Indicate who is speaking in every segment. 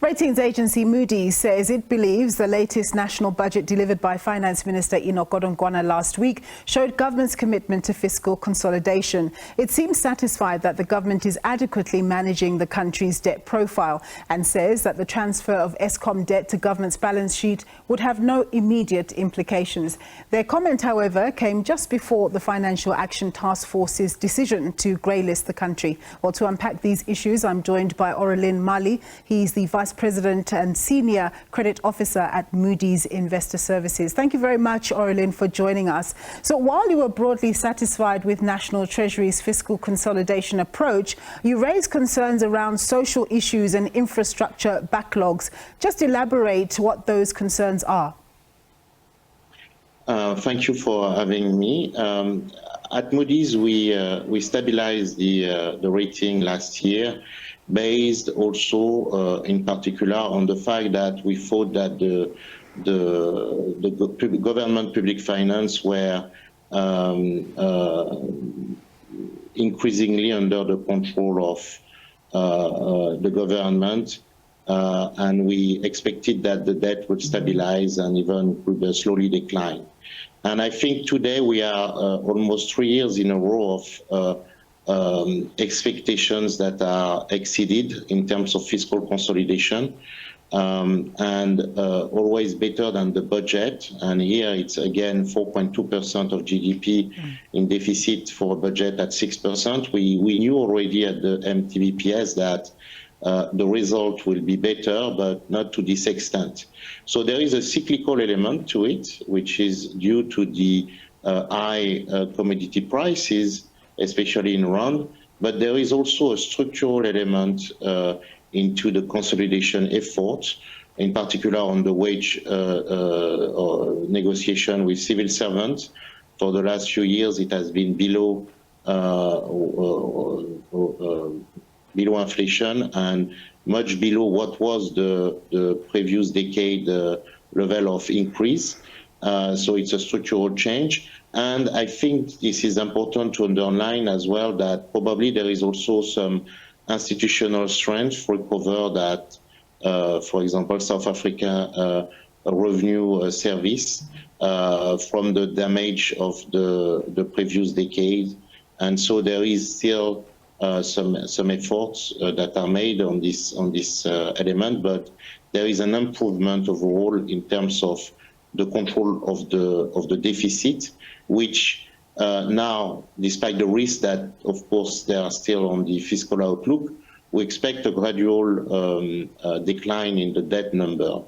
Speaker 1: Ratings agency Moody says it believes the latest national budget delivered by Finance Minister Enoch Godongwana last week showed government's commitment to fiscal consolidation. It seems satisfied that the government is adequately managing the country's debt profile and says that the transfer of Eskom debt to government's balance sheet would have no immediate implications. Their comment, however, came just before the Financial Action Task Force's decision to greylist the country. Well, to unpack these issues, I'm joined by Aurelien Mali. He's the Vice President and Senior Credit Officer at Moody's Investor Services. Thank you very much, Aurelien, for joining us. So while you were broadly satisfied with National Treasury's fiscal consolidation approach, you raised concerns around social issues and infrastructure backlogs. Just elaborate what those concerns are.
Speaker 2: Thank you for having me. At Moody's, we stabilized the rating last year, based also in particular on the fact that we thought that the government public finance were increasingly under the control of the government, and we expected that the debt would stabilize and even would slowly decline. And I think today we are almost 3 years in a row of expectations that are exceeded in terms of fiscal consolidation, and always better than the budget. And here it's again 4.2% of GDP in deficit for a budget at 6%. We knew already at the MTBPS that the result will be better, but not to this extent. So there is a cyclical element to it, which is due to the high commodity prices, especially in rand, but there is also a structural element into the consolidation effort, in particular on the wage negotiation with civil servants. For the last few years, it has been below inflation and much below what was the previous decade level of increase. So it's a structural change. And I think this is important to underline as well that probably there is also some institutional strength to recover that, for example, South Africa revenue service from the damage of the previous decade. And so there is still some efforts that are made on this element, but there is an improvement overall in terms of the control of the deficit, which now, despite the risk that, of course, they are still on the fiscal outlook, we expect a gradual decline in the debt number.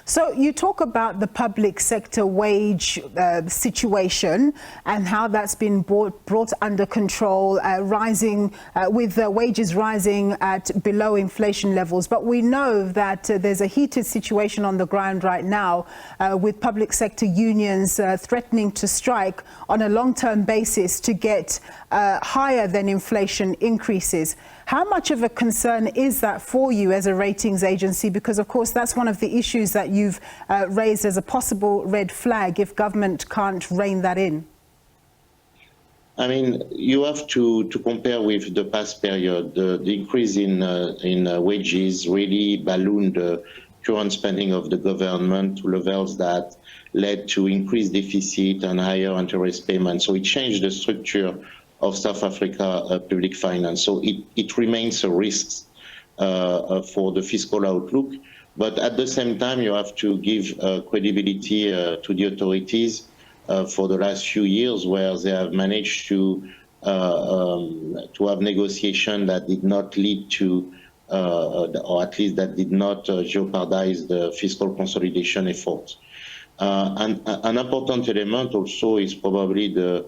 Speaker 1: So you talk about the public sector wage situation and how that's been brought under control, rising with wages rising at below inflation levels. But we know that there's a heated situation on the ground right now with public sector unions threatening to strike on a long-term basis to get higher than inflation increases. How much of a concern is that for you as a ratings agency? Because, of course, that's one of the issues that you've raised as a possible red flag if government can't rein that in.
Speaker 2: I mean, you have to compare with the past period. The increase in wages really ballooned the current spending of the government to levels that led to increased deficit and higher interest payments. So it changed the structure of South Africa public finance. So it remains a risk for the fiscal outlook. But at the same time, you have to give credibility to the authorities for the last few years, where they have managed to have negotiation that did not lead to, or at least that did not jeopardize the fiscal consolidation effort. And an important element also is probably the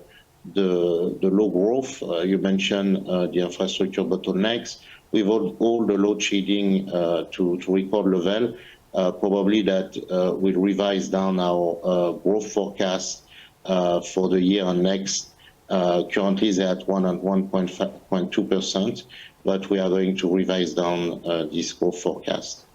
Speaker 2: low growth. You mentioned the infrastructure bottlenecks. With all the load shedding to record level, probably that will revise down our growth forecast for the year and next. Currently they're at 1 and 1.2%, but we are going to revise down this growth forecast.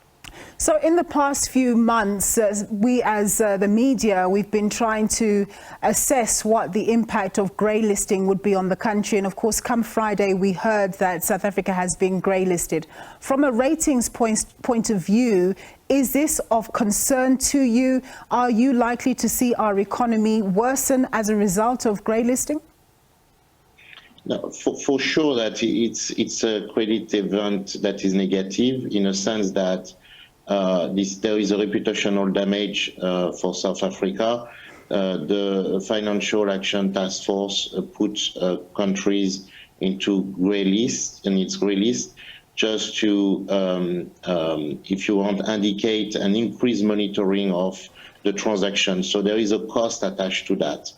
Speaker 1: So in the past few months, we as the media, we've been trying to assess what the impact of greylisting would be on the country. And of course, come Friday, we heard that South Africa has been greylisted. From a ratings point of view, is this of concern to you? Are you likely to see our economy worsen as a result of greylisting?
Speaker 2: No, for sure that it's a credit event that is negative in a sense that there is a reputational damage for South Africa. The Financial Action Task Force puts countries into grey list, and it's grey list just to, if you want, indicate an increased monitoring of the transaction. So there is a cost attached to that.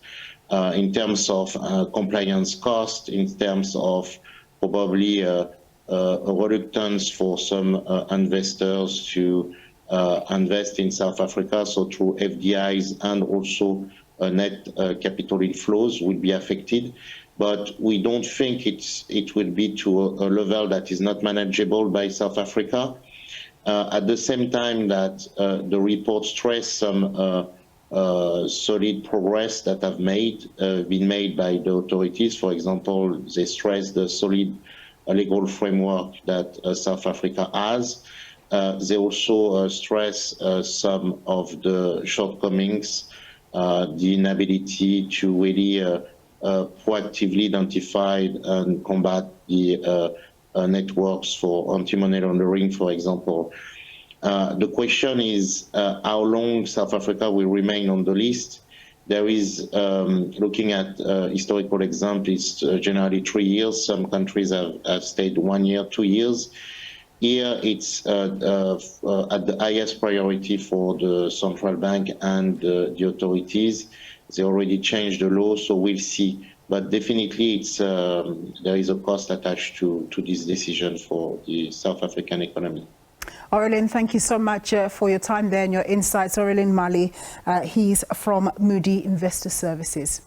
Speaker 2: In terms of compliance cost, in terms of probably a reluctance for some investors to invest in South Africa, so through FDIs and also net capital inflows will be affected. But we don't think it will be to a level that is not manageable by South Africa. At the same time that the report stressed some solid progress that have been made by the authorities. For example, they stress the solid legal framework that South Africa has. They also stress some of the shortcomings, the inability to really proactively identify and combat the networks for anti-money laundering, for example. The question is how long South Africa will remain on the list. There is, looking at historical examples, generally 3 years. Some countries have stayed 1 year, 2 years. Here it's at the highest priority for the central bank and the authorities. They already changed the law, so we'll see. But definitely it's, there is a cost attached to this decision for the South African economy.
Speaker 1: Aurelien, thank you so much for your time there and your insights. Aurelien Mali, he's from Moody Investor Services.